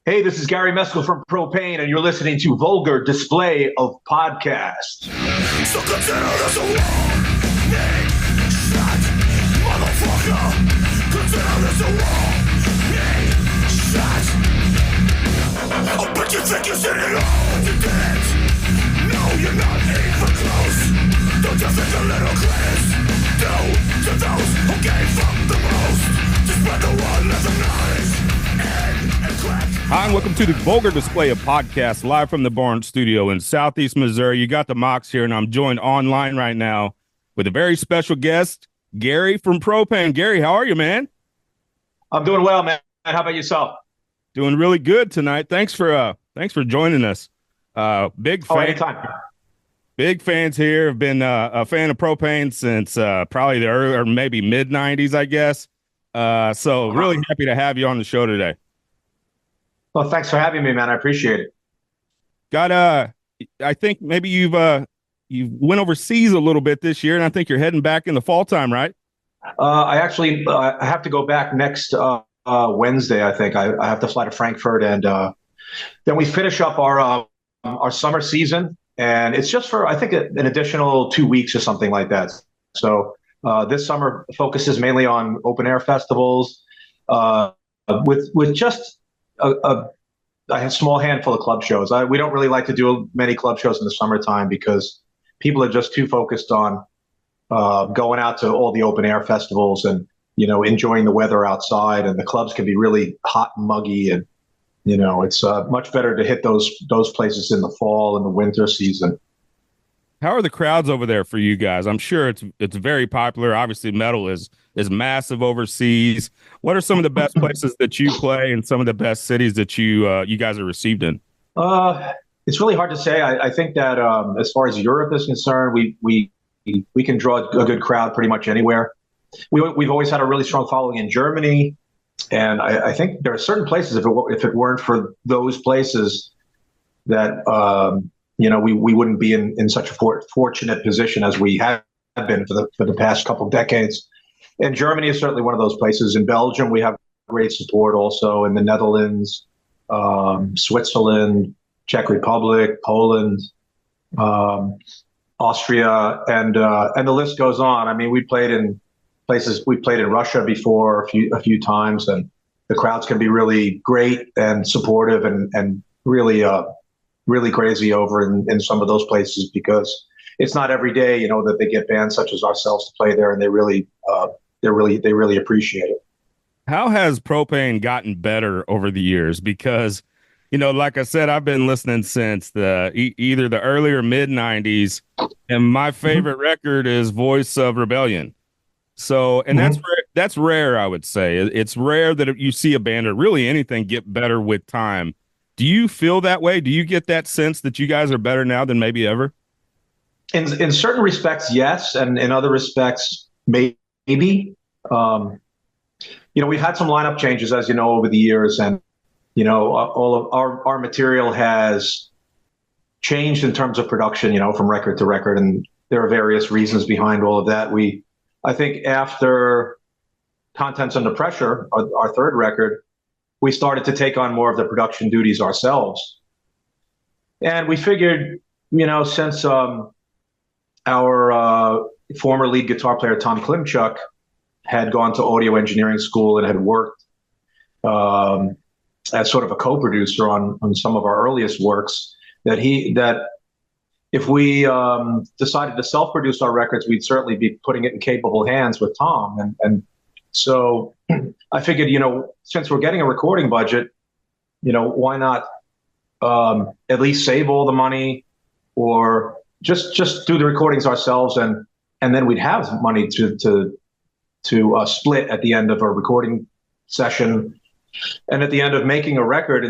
Hey, this is Gary Meskil from Propane, and you're listening to Vulgar Display of Podcast. So consider this a warning shot, motherfucker. Consider this a warning shot. I bet you think you're sitting on your dick. No, you're not even close. Don't you think a little credit due to those who gave from the most? To spread the word, let them knowledge. Hi, and welcome to the Vulgar Display of Podcast, live from the Barn Studio in Southeast Missouri. You got the Mox here, and I'm joined online right now with a very special guest, Gary from Propane. Gary, how are you, man? I'm doing well, man. How about yourself? Doing really good tonight. Thanks for joining us. Anytime. Big fans here. Have been a fan of Propane since probably the early or maybe mid '90s, I guess. So really happy to have you on the show today. Well, thanks for having me, man. I appreciate it. I think maybe you've went overseas a little bit this year, and I think you're heading back in the fall time, right? I actually have to go back next Wednesday. I think I have to fly to Frankfurt, and then we finish up our summer season, and it's just for I think an additional 2 weeks or something like that. So this summer focuses mainly on open air festivals, with just a small handful of club shows. We don't really like to do many club shows in the summertime because people are just too focused on going out to all the open air festivals and, enjoying the weather outside. And the clubs can be really hot and muggy. And, it's much better to hit those places in the fall and the winter season. How are the crowds over there for you guys? I'm sure it's very popular. Obviously, metal is massive overseas. What are some of the best places that you play and some of the best cities that you guys are received in? It's really hard to say. I think that as far as Europe is concerned, we can draw a good crowd pretty much anywhere. We've always had a really strong following in Germany, and I think there are certain places if it weren't for those places that we wouldn't be in such a fortunate position as we have been for the past couple of decades. And Germany is certainly one of those places. In Belgium, we have great support also. In the Netherlands, Switzerland, Czech Republic, Poland, Austria, and the list goes on. I mean, we played in places. We played in Russia before a few times, and the crowds can be really great and supportive and really crazy over in some of those places because it's not every day, that they get bands such as ourselves to play there, and they really appreciate it. How has Propane gotten better over the years? Because, like I said, I've been listening since either the early or mid '90s, and my favorite record is Voice of Rebellion. So, and that's rare, I would say. It's rare that you see a band or really anything get better with time. Do you feel that way? Do you get that sense that you guys are better now than maybe ever? In certain respects, yes, and in other respects, maybe. We've had some lineup changes, as you know, over the years, and all of our material has changed in terms of production, from record to record, and there are various reasons behind all of that. I think after Contents Under Pressure, our third record, we started to take on more of the production duties ourselves. And we figured, since our former lead guitar player, Tom Klimchuk, had gone to audio engineering school and had worked as sort of a co-producer on some of our earliest works, that if we decided to self-produce our records, we'd certainly be putting it in capable hands with Tom. And so I figured, since we're getting a recording budget, why not at least save all the money or just do the recordings ourselves, and then we'd have money to split at the end of a recording session and at the end of making a record,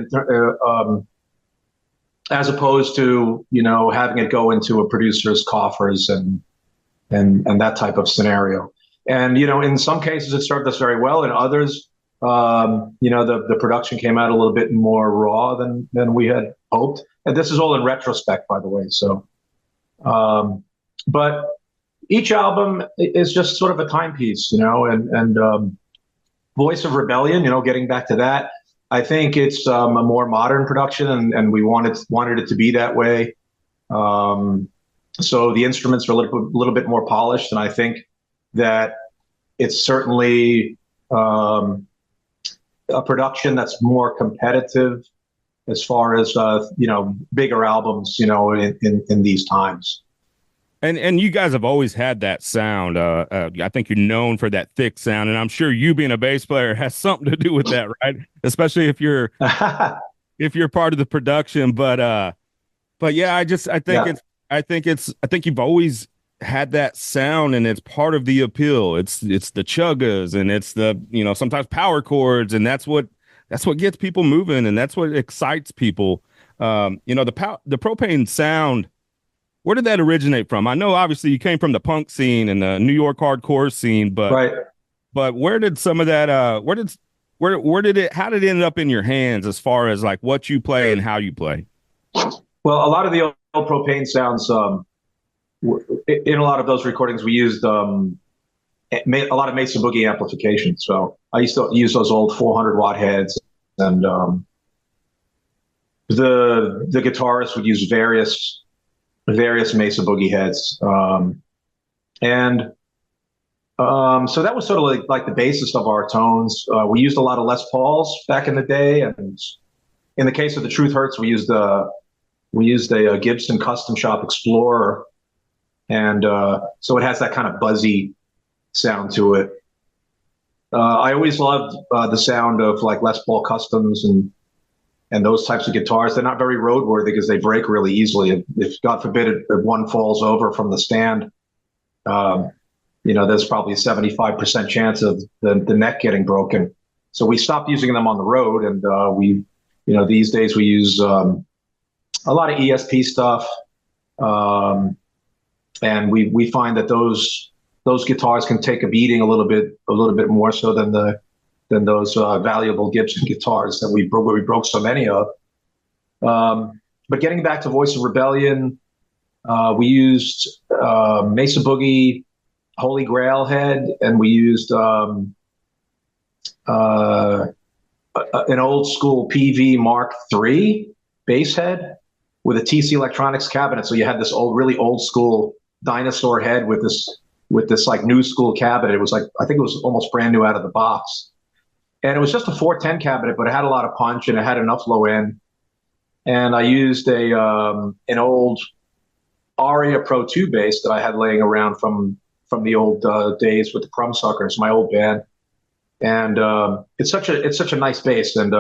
as opposed to having it go into a producer's coffers and that type of scenario. And in some cases it served us very well. In others, the production came out a little bit more raw than we had hoped. And this is all in retrospect, by the way. So, but each album is just sort of a timepiece, and Voice of Rebellion, getting back to that. I think it's a more modern production, and we wanted it to be that way. Um, so the instruments are little bit more polished, and I think that it's certainly um, a production that's more competitive as far as bigger albums, in these times. And you guys have always had that sound. I think you're known for that thick sound, and I'm sure you being a bass player has something to do with that, right? Especially if you're part of the production. But yeah, Yeah, I think you've always had that sound, and it's part of the appeal. It's the chuggas, and it's the sometimes power chords, and that's what gets people moving, and that's what excites people. The propane sound. Where did that originate from? I know obviously you came from the punk scene and the New York hardcore scene, right. but where did some of that where did it how did it end up in your hands as far as like what you play and how you play? Well, a lot of the old propane sounds, in a lot of those recordings, we used a lot of Mesa Boogie amplification. So I used to use those old 400-watt heads, and the guitarist would use various Mesa Boogie heads, and so that was sort of like the basis of our tones. We used a lot of Les Pauls back in the day, and in the case of the Truth Hurts, we used a Gibson Custom Shop Explorer, and so it has that kind of buzzy sound to it. I always loved the sound of like Les Paul Customs and those types of guitars. They're not very roadworthy because they break really easily. If God forbid if one falls over from the stand, there's probably a 75% chance of the neck getting broken. So we stopped using them on the road, and these days we use a lot of ESP stuff, and we find that those guitars can take a beating a little bit more so than those valuable Gibson guitars that we broke so many of. But getting back to Voice of Rebellion, we used Mesa Boogie Holy Grail head, and we used an old school PV Mark III bass head with a TC Electronics cabinet. So you had this really old school dinosaur head with this like new school cabinet. It was like, I think it was almost brand new out of the box. And it was just a 410 cabinet, but it had a lot of punch and it had enough low end. And I used an old Aria Pro 2 bass that I had laying around from the old days with the Crumbsuckers, my old band. And it's such a nice bass, and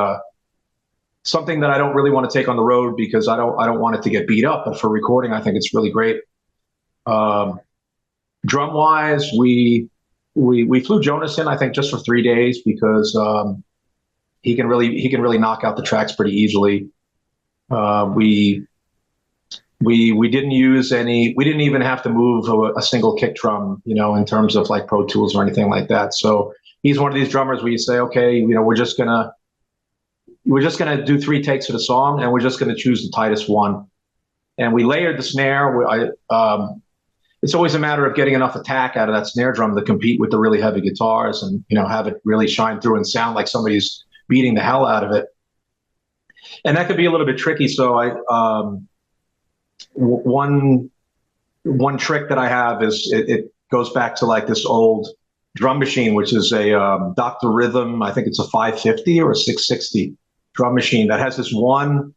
something that I don't really want to take on the road because I don't want it to get beat up. But for recording, I think it's really great. Drum wise, we flew Jonas in, I think, just for 3 days because he can really knock out the tracks pretty easily. We didn't use any. We didn't even have to move a single kick drum, in terms of like Pro Tools or anything like that. So he's one of these drummers where you say, okay, we're just gonna do 3 takes of the song, and we're just gonna choose the tightest one. And we layered the snare. It's always a matter of getting enough attack out of that snare drum to compete with the really heavy guitars, and have it really shine through and sound like somebody's beating the hell out of it. And that could be a little bit tricky. So one trick that I have is it goes back to like this old drum machine, which is a Dr. Rhythm. I think it's a 550 or a 660 drum machine that has this one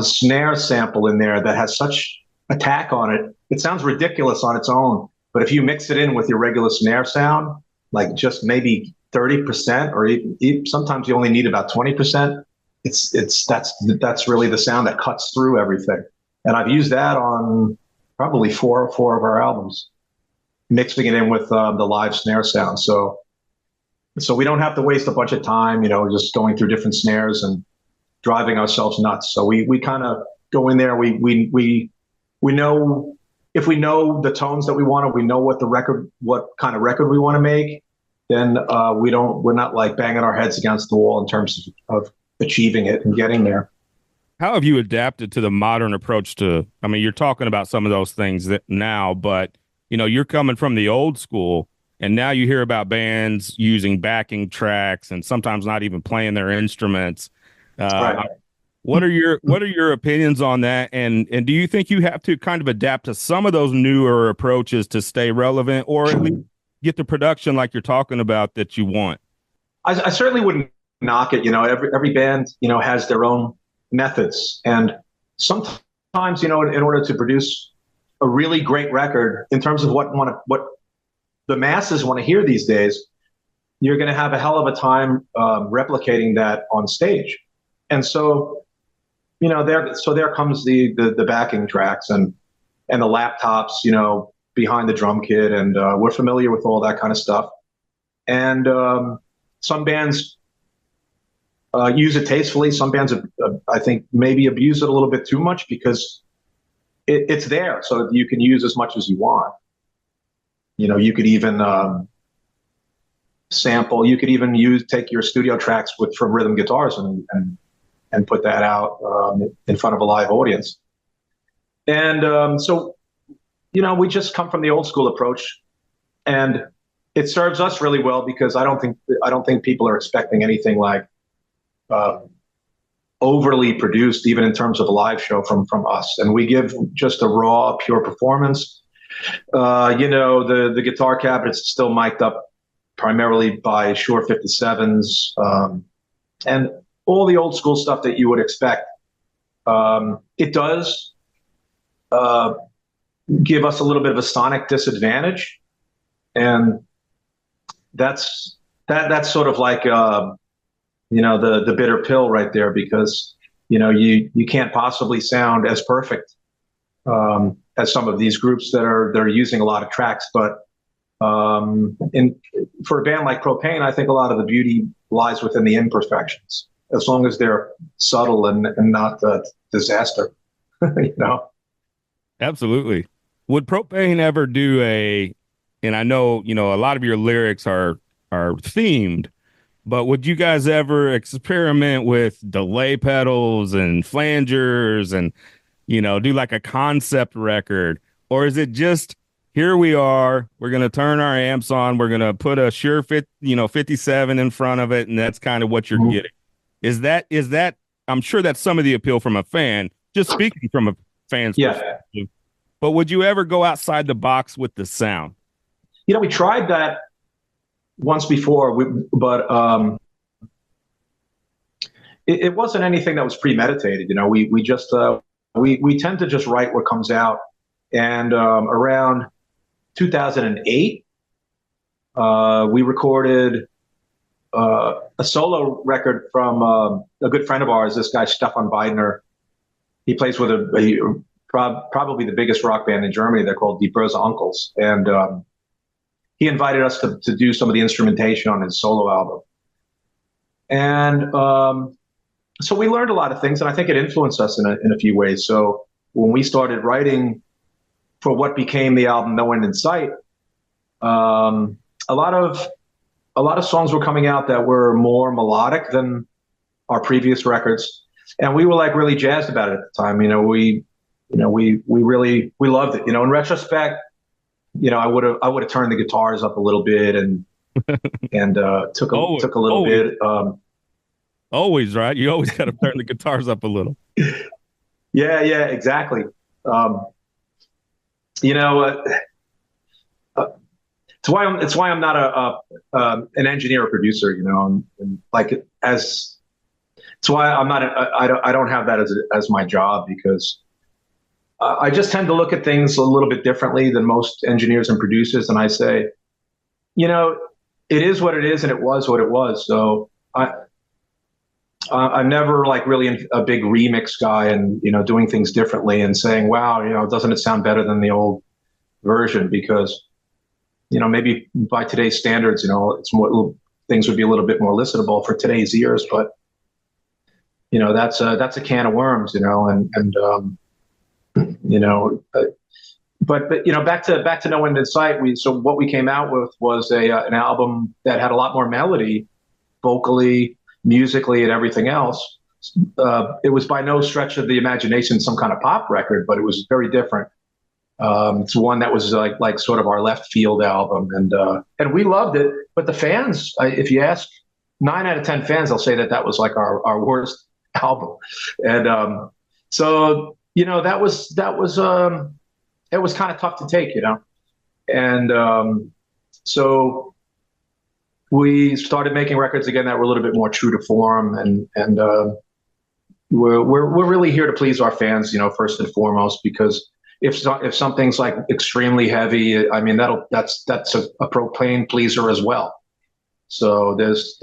snare sample in there that has such attack on it. It sounds ridiculous on its own, but if you mix it in with your regular snare sound, like just maybe 30%, or even sometimes you only need about 20%. That's really the sound that cuts through everything. And I've used that on probably four of our albums, mixing it in with the live snare sound. So we don't have to waste a bunch of time, just going through different snares and driving ourselves nuts. So we kind of go in there. We know, if we know the tones that we want, we know what kind of record we want to make. Then we're not like banging our heads against the wall in terms of achieving it and getting there. How have you adapted to the modern approach to, I mean, you're talking about some of those things that now, but you're coming from the old school. And now you hear about bands using backing tracks and sometimes not even playing their instruments. Right. What are your opinions on that? And do you think you have to kind of adapt to some of those newer approaches to stay relevant, or at least get the production like you're talking about that you want? I certainly wouldn't knock it. Every band, has their own methods, and sometimes, in order to produce a really great record, in terms of what the masses want to hear these days, you're going to have a hell of a time replicating that on stage. And so, there comes the backing tracks and the laptops, behind the drum kit, and we're familiar with all that kind of stuff. And some bands use it tastefully. Some bands, I think, maybe abuse it a little bit too much because it's there, so you can use as much as you want. You could even sample. You could even take your studio tracks from rhythm guitars and put that out in front of a live audience. And so, we just come from the old school approach, and it serves us really well because I don't think people are expecting anything like overly produced, even in terms of a live show from us. And we give just a raw, pure performance. The guitar cabinet's still mic'd up primarily by Shure 57s, and all the old school stuff that you would expect. It does give us a little bit of a sonic disadvantage, and that's sort of like the bitter pill right there, because you can't possibly sound as perfect as some of these groups that are using a lot of tracks. But for a band like Propane, I think a lot of the beauty lies within the imperfections, as long as they're subtle and not disaster. you know. Absolutely. Would Propane ever do and I know, a lot of your lyrics are themed, but would you guys ever experiment with delay pedals and flangers and, do like a concept record? Or is it just, here we are, we're going to turn our amps on, we're going to put a Shure 57 in front of it, and that's kind of what you're getting? Is that, I'm sure that's some of the appeal from a fan, just speaking from a fan's Yeah. perspective. But would you ever go outside the box with the sound? We tried that once before, but it wasn't anything that was premeditated. We just we tend to just write what comes out. And around 2008, we recorded a solo record from a good friend of ours, this guy Stefan Weidner. He plays with probably the biggest rock band in Germany. They're called Die Böse Uncles, and he invited us to do some of the instrumentation on his solo album. And so we learned a lot of things, and I think it influenced us in a few ways. So when we started writing for what became the album No End in Sight, a lot of songs were coming out that were more melodic than our previous records, and we were like really jazzed about it at the time. We really loved it. In retrospect, I would have turned the guitars up a little bit and took a little always, bit. Always, right? You always got to turn the guitars up a little. Yeah, exactly. It's why I'm not an engineer or producer. And like it's why I'm not. I don't have that as my job, because I just tend to look at things a little bit differently than most engineers and producers. And I say, it is what it is, and it was what it was. So I'm never like really a big remix guy and, doing things differently and saying, wow, doesn't it sound better than the old version? Because, maybe by today's standards, it's more, things would be a little bit more listenable for today's ears. But, that's a can of worms, but back to No End in Sight. So what we came out with was an album that had a lot more melody, vocally, musically, and everything else. It was by no stretch of the imagination some kind of pop record, but it was very different. It's one that was like sort of our left field album, and we loved it. But the fans, if you ask 9 out of 10 fans, they'll say that that was like our worst album, and so it was kind of tough to take, and so we started making records again that were a little bit more true to form, and we're really here to please our fans, first and foremost, because if something's like extremely heavy, I mean that's a propane pleaser as well. So there's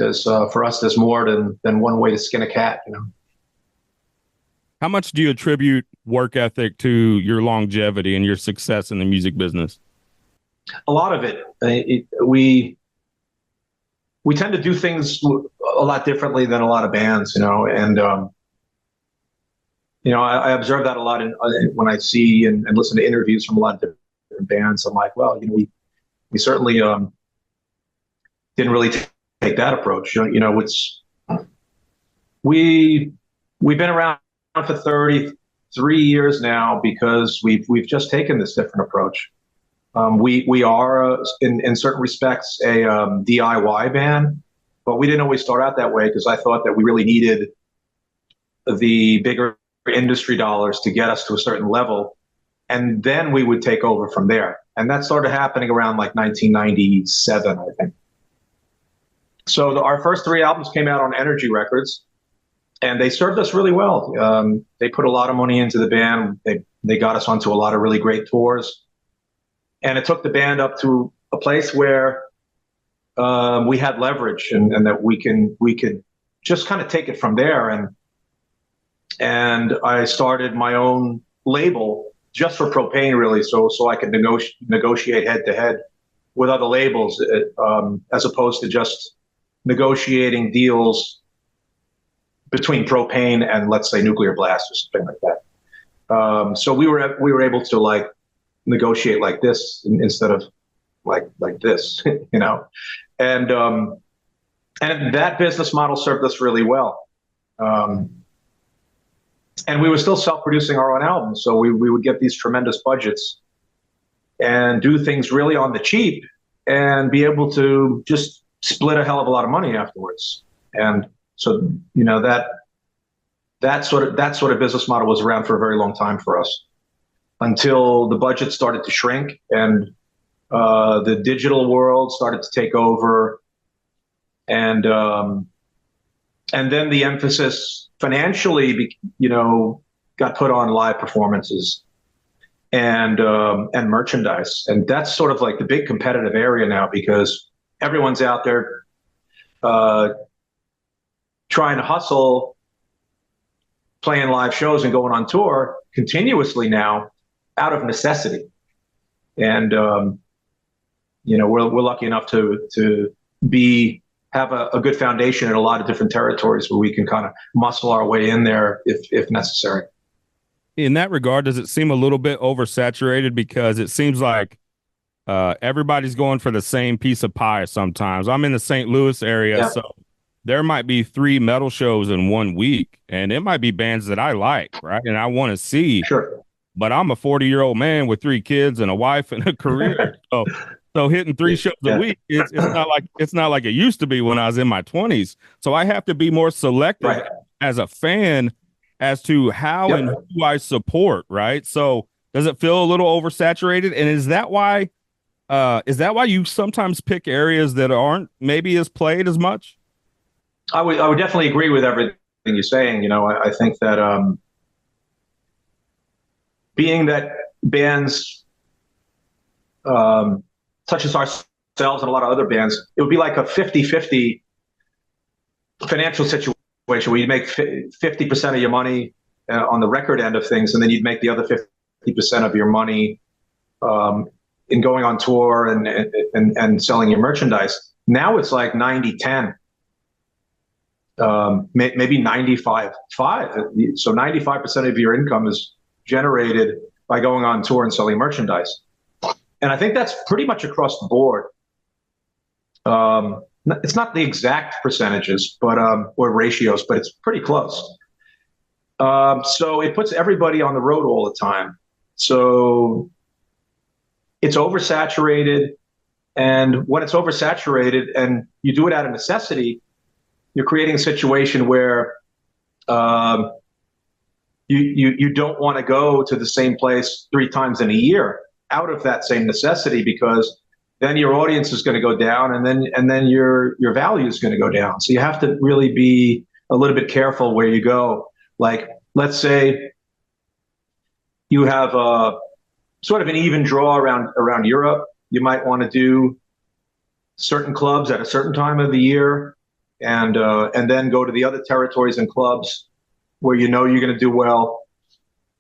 for us there's more than one way to skin a cat. How much do you attribute work ethic to your longevity and your success in the music business? A lot of we tend to do things a lot differently than a lot of bands, and I observe that a lot when I see and listen to interviews from a lot of different bands. I'm like, well, we certainly didn't really take that approach. It's we've been around for 33 years now because we've just taken this different approach. We are in certain respects a DIY band, but we didn't always start out that way because I thought that we really needed the bigger industry dollars to get us to a certain level, and then we would take over from there. And that started happening around like 1997, I think. So our first 3 albums came out on Energy Records, and they served us really well. They put a lot of money into the band. They got us onto a lot of really great tours, and it took the band up to a place where we had leverage, and that we could just kind of take it from there. And I started my own label just for Propane, really, so I could negotiate head to head with other labels, as opposed to just negotiating deals between Propane and, let's say, Nuclear Blast or something like that. So we were able to like negotiate like this instead of like this, and that business model served us really well. And we were still self-producing our own albums, so we would get these tremendous budgets and do things really on the cheap and be able to just split a hell of a lot of money afterwards. And so that sort of business model was around for a very long time for us, until the budget started to shrink and the digital world started to take over, and then the emphasis financially, got put on live performances and merchandise, and that's sort of like the big competitive area now, because everyone's out there trying to hustle, playing live shows and going on tour continuously now out of necessity. And we're lucky enough to have a good foundation in a lot of different territories where we can kind of muscle our way in there if necessary. In that regard, does it seem a little bit oversaturated? Because it seems like everybody's going for the same piece of pie sometimes. I'm in the St. Louis area, Yeah. so there might be 3 metal shows in 1 week, and it might be bands that I like, right? And I want to see. Sure. But I'm a 40-year-old man with 3 kids and a wife and a career. So hitting 3 shows a week, it's not like it used to be when I was in my 20s. So I have to be more selective as a fan as to how and who I support, right? So does it feel a little oversaturated? And is that why you sometimes pick areas that aren't maybe as played as much? I would definitely agree with everything you're saying. I think that being that bands such as ourselves and a lot of other bands, it would be like a 50-50 financial situation where you'd make 50% of your money on the record end of things, and then you'd make the other 50% of your money in going on tour and selling your merchandise. Now it's like 90-10. Maybe 95-5. So 95% of your income is generated by going on tour and selling merchandise. And I think that's pretty much across the board. It's not the exact percentages, but or ratios, but it's pretty close. So it puts everybody on the road all the time. So it's oversaturated. And when it's oversaturated and you do it out of necessity, you're creating a situation where um, you don't want to go to the same place 3 times in a year out of that same necessity, because then your audience is going to go down, and then your value is going to go down. So you have to really be a little bit careful where you go. Like, let's say you have a sort of an even draw around Europe. You might want to do certain clubs at a certain time of the year, and then go to the other territories and clubs where you know you're going to do well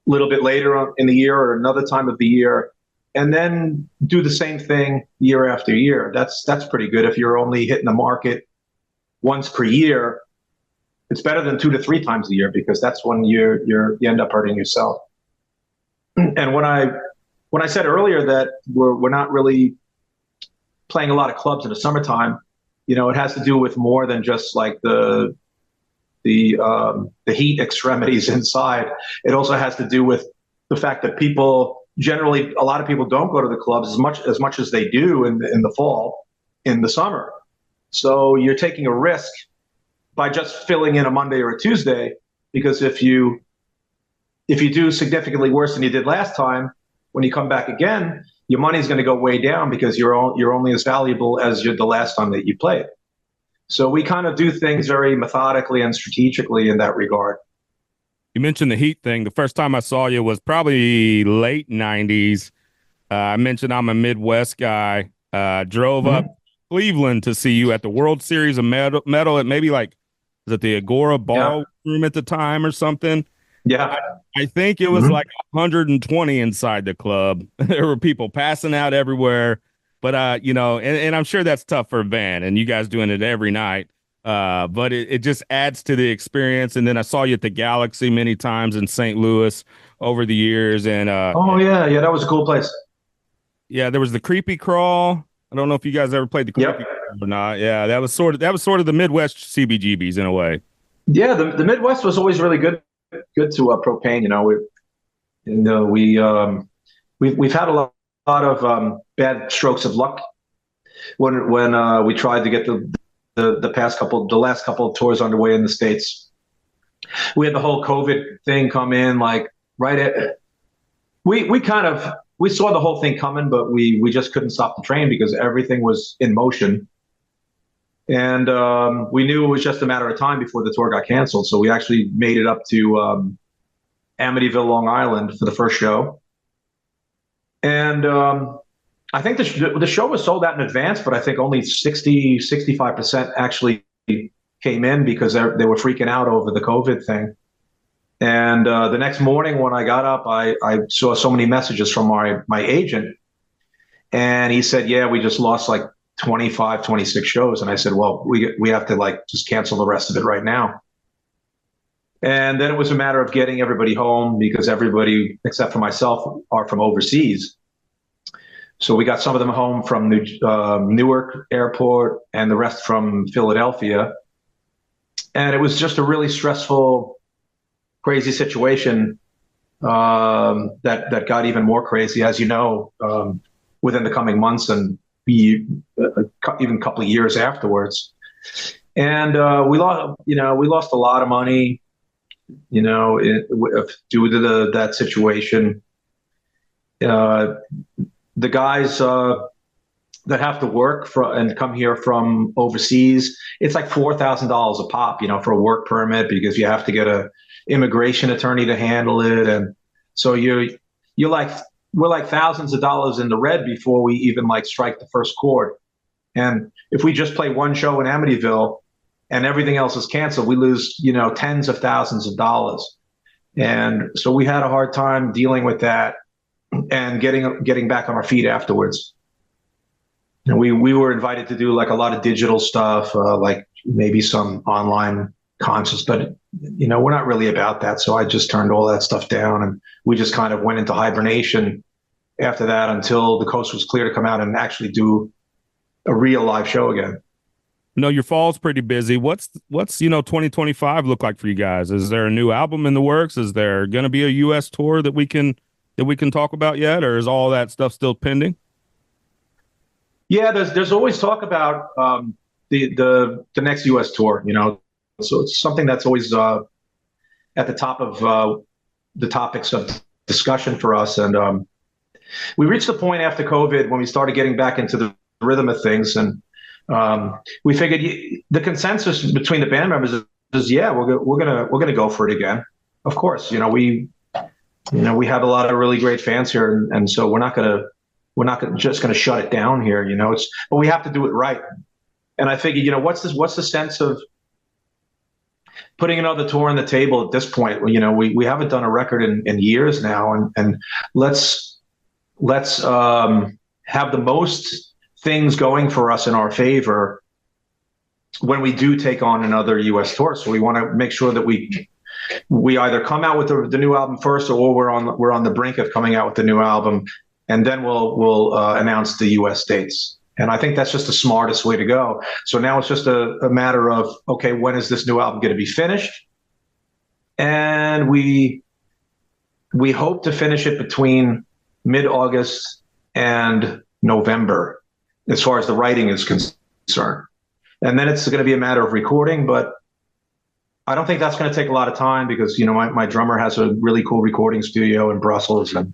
a little bit later on in the year or another time of the year, and then do the same thing year after year. That's pretty good. If you're only hitting the market once per year, it's better than 2 to 3 times a year, because that's when you end up hurting yourself. And when I said earlier that we're not really playing a lot of clubs in the summertime, it has to do with more than just like the heat extremities inside. It also has to do with the fact that a lot of people don't go to the clubs as much as they do in the fall, in the summer. So you're taking a risk by just filling in a Monday or a Tuesday, because if you do significantly worse than you did last time, when you come back again, your money's going to go way down, because you're only as valuable as the last time that you played. So we kind of do things very methodically and strategically in that regard. You mentioned the heat thing. The first time I saw you was probably late 90s. I mentioned I'm a Midwest guy. Drove up Cleveland to see you at the World Series of Metal at maybe like, was it the Agora Ballroom at the time or something? Yeah. I think it was like 120 inside the club. There were people passing out everywhere. But, and I'm sure that's tough for a band, and you guys doing it every night. But it just adds to the experience. And then I saw you at the Galaxy many times in St. Louis over the years. And yeah, that was a cool place. Yeah, there was the Creepy Crawl. I don't know if you guys ever played the Creepy Crawl or not. Yeah, that was sort of the Midwest CBGBs in a way. Yeah, the Midwest was always really good to Propane. We've had a lot of bad strokes of luck when we tried to get the last couple of tours underway in the States. We had the whole COVID thing come in, like right at we saw the whole thing coming, but we just couldn't stop the train because everything was in motion. And we knew it was just a matter of time before the tour got canceled. So we actually made it up to Amityville, Long Island for the first show. And I think the show was sold out in advance, but I think only 65% actually came in, because they were freaking out over the COVID thing. And the next morning when I got up, I saw so many messages from my agent. And he said, yeah, we just lost like 25, 26 shows. And I said, well, we have to like just cancel the rest of it right now. And then it was a matter of getting everybody home, because everybody except for myself are from overseas. So we got some of them home from Newark Airport and the rest from Philadelphia. And it was just a really stressful, crazy situation that got even more crazy, as you know, within the coming months and even a couple of years afterwards. And we lost a lot of money, due to that situation. The guys that have to work and come here from overseas, it's like $4,000 a pop, for a work permit, because you have to get a immigration attorney to handle it. And so we're like thousands of dollars in the red before we even like strike the first chord. And if we just play one show in Amityville and everything else is canceled, we lose, tens of thousands of dollars. And so we had a hard time dealing with that and getting back on our feet afterwards. And we were invited to do like a lot of digital stuff, like maybe some online concerts, but we're not really about that. So I just turned all that stuff down, and we just kind of went into hibernation after that until the coast was clear to come out and actually do a real live show again. Your fall's pretty busy. What's 2025 look like for you guys? Is there a new album in the works? Is there going to be a U.S. tour that we can talk about yet, or is all that stuff still pending? Yeah, there's always talk about the next U.S. tour. So it's something that's always at the top of the topics of discussion for us. And we reached the point after COVID when we started getting back into the rhythm of things, and we figured the consensus between the band members is yeah, we're gonna go for it again. Of course, we have a lot of really great fans here, and so we're not just gonna shut it down here. But we have to do it right. And I figured, what's the sense of putting another tour on the table at this point? We haven't done a record in years now, and let's have the most things going for us in our favor when we do take on another U.S. tour. So we want to make sure that we either come out with the new album first, or we're on the brink of coming out with the new album, and then we'll announce the U.S. dates. And I think that's just the smartest way to go. So now it's just a matter of, okay, when is this new album going to be finished? And we hope to finish it between mid-August and November, as far as the writing is concerned. And then it's going to be a matter of recording, but I don't think that's going to take a lot of time because, my drummer has a really cool recording studio in Brussels, and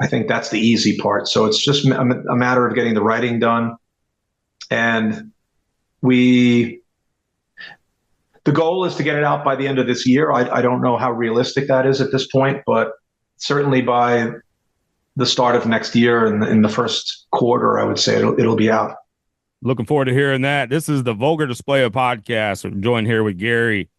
I think that's the easy part. So it's just a matter of getting the writing done. And the goal is to get it out by the end of this year. I don't know how realistic that is at this point, but certainly by the start of next year, in the first quarter, I would say it'll be out. Looking forward to hearing that. This is the Vulgar Display of Podcast. I'm joined here with Gary,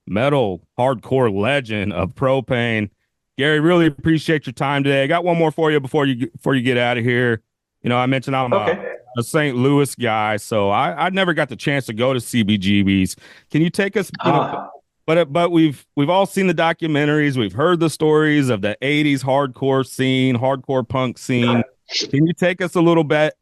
metal hardcore legend of Propane. Gary, really appreciate your time today. I got one more for you before you get out of here. I mentioned I'm a St. Louis guy, so I never got the chance to go to CBGB's. Can you take us? But we've all seen the documentaries. We've heard the stories of the '80s hardcore scene, hardcore punk scene. Can you take us a little bit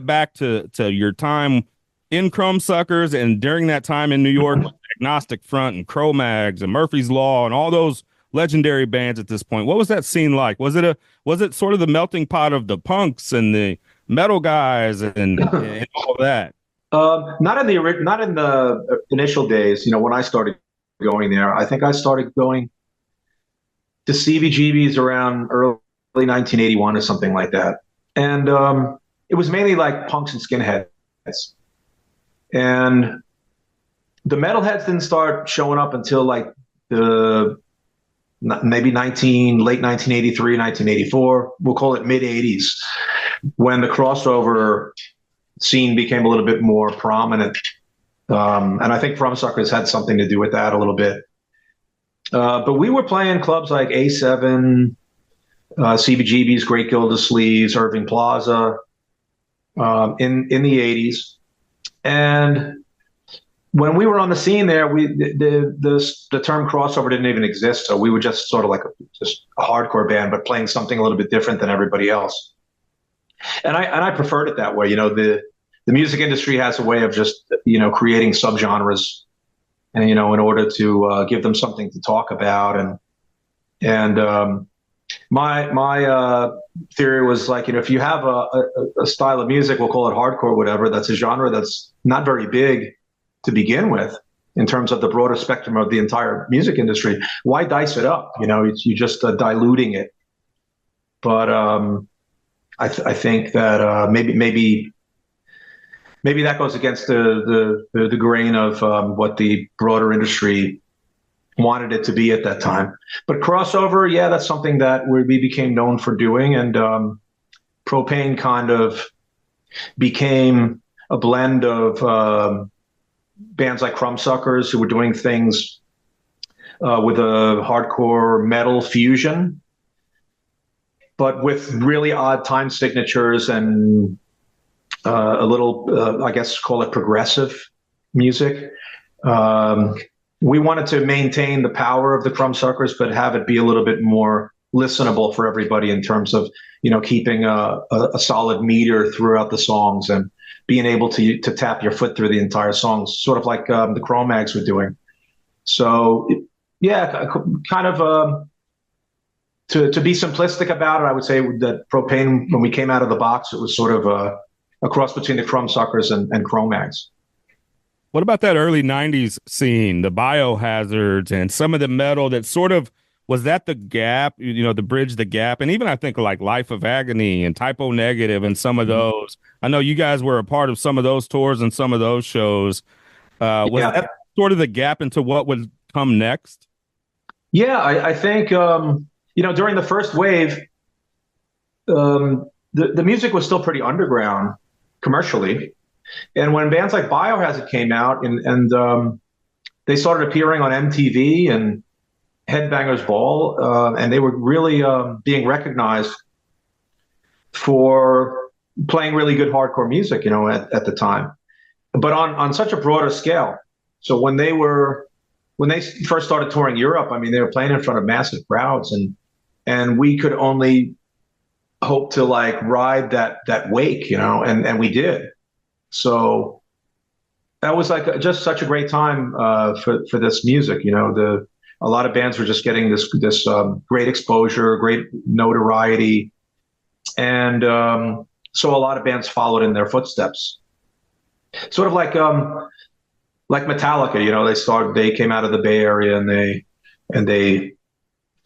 back to your time in Crumbsuckers and during that time in New York, with Agnostic Front and Cro-Mags and Murphy's Law and all those legendary bands at this point? What was that scene like? Was it sort of the melting pot of the punks and the metal guys and all of that? Not in the initial days. When I started going there, I think I started going to CBGB's around early 1981 or something like that, and it was mainly like punks and skinheads, and the metalheads didn't start showing up until like maybe late 1983, 1984. We'll call it mid 80s, when the crossover scene became a little bit more prominent. And I think Crumbsuckers had something to do with that a little bit. But we were playing clubs like A7, CBGB's, Great Gildersleeves, Irving Plaza, in the 80s. And when we were on the scene there, the term crossover didn't even exist. So we were just sort of like just a hardcore band, but playing something a little bit different than everybody else. And I preferred it that way. The music industry has a way of just, creating subgenres, and, in order to give them something to talk about. And my theory was like, if you have a style of music, we'll call it hardcore, whatever, that's a genre that's not very big to begin with in terms of the broader spectrum of the entire music industry, why dice it up? You're just diluting it. But I think that maybe that goes against the grain of what the broader industry wanted it to be at that time. But crossover, yeah, that's something that we became known for doing, and Propane kind of became a blend of bands like Crumbsuckers, who were doing things with a hardcore metal fusion, but with really odd time signatures and a little, I guess, call it progressive music. We wanted to maintain the power of the Crumbsuckers, but have it be a little bit more listenable for everybody in terms of, keeping a solid meter throughout the songs and being able to tap your foot through the entire songs, sort of like the Cro-Mags were doing. So, yeah, kind of to be simplistic about it, I would say that Propane, when we came out of the box, it was sort of a cross between the Crumbsuckers and Cro-Mags. What about that early 90s scene, the Biohazards and some of the metal that sort of was that the gap, the bridge, the gap? And even I think like Life of Agony and Typo Negative and some of those. I know you guys were a part of some of those tours and some of those shows. Was Yeah. that sort of the gap into what would come next? Yeah, I think, during the first wave, the music was still pretty underground commercially. And when bands like Biohazard came out and they started appearing on MTV and Headbangers Ball, and they were really being recognized for playing really good hardcore music, at the time, but on such a broader scale. So when they first started touring Europe, I mean, they were playing in front of massive crowds, and we could only hope to like ride that wake, and we did. So that was like just such a great time for this music. A lot of bands were just getting this great exposure, great notoriety, and so a lot of bands followed in their footsteps. Sort of like Metallica. They came out of the Bay Area and they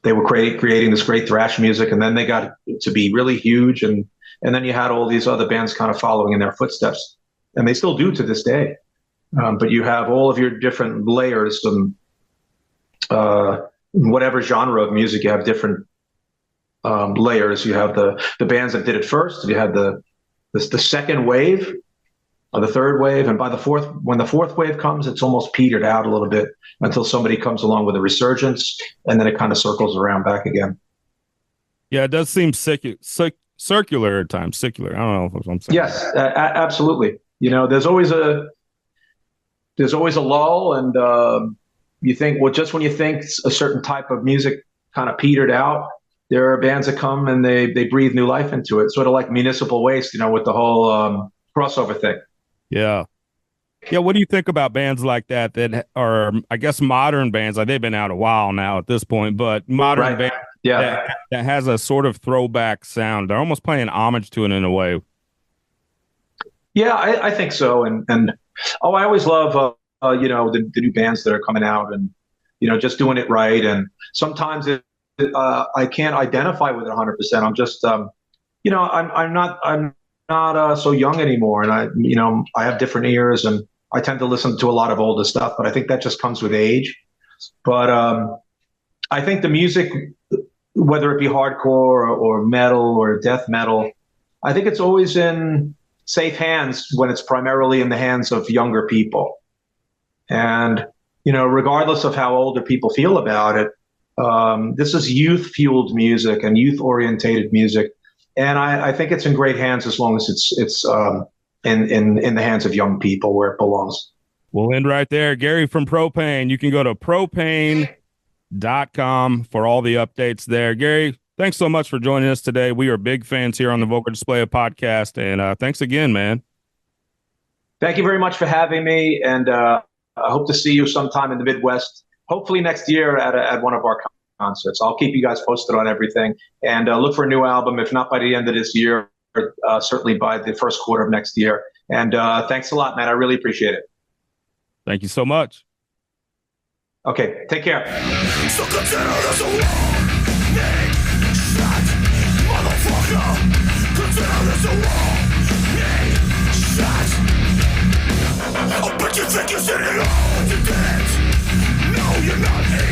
were creating this great thrash music, and then they got to be really huge, and then you had all these other bands kind of following in their footsteps, and they still do to this day. But you have all of your different layers, and whatever genre of music, you have different layers. You have the bands that did it first. You had the second wave, or the third wave, and when the fourth wave comes, it's almost petered out a little bit until somebody comes along with a resurgence, and then it kind of circles around back again. Yeah, it does seem circular at times. Circular. I don't know what I'm saying. Yes, absolutely. There's always a lull, and you think, well, just when you think a certain type of music kind of petered out, there are bands that come and they breathe new life into it, sort of like Municipal Waste, with the whole crossover thing. Yeah. Yeah. What do you think about bands like that are, I guess, modern bands? Like they've been out a while now at this point, but modern bands that has a sort of throwback sound. They're almost playing homage to it in a way. Yeah, I think so. And I always love, the new bands that are coming out and, just doing it right. And sometimes I can't identify with it 100%. I'm just, I'm not so young anymore, and I have different ears, and I tend to listen to a lot of older stuff, but I think that just comes with age. But I think the music, whether it be hardcore or metal or death metal, I think it's always in safe hands when it's primarily in the hands of younger people. And regardless of how older people feel about it, this is youth-fueled music and youth-orientated music. And I think it's in great hands as long as it's in the hands of young people where it belongs. We'll end right there. Gary from Propane. You can go to propane.com for all the updates there. Gary, thanks so much for joining us today. We are big fans here on the Vulgar Display podcast, and thanks again, man. Thank you very much for having me, and I hope to see you sometime in the Midwest, hopefully next year at one of our concerts. I'll keep you guys posted on everything, and look for a new album, if not by the end of this year, certainly by the first quarter of next year. And thanks a lot, man. I really appreciate it. Thank you so much. Okay, take care. So consider this a warning shot, motherfucker. Consider this a warning shot. I bet you think you're sitting on the dead. No, you're not.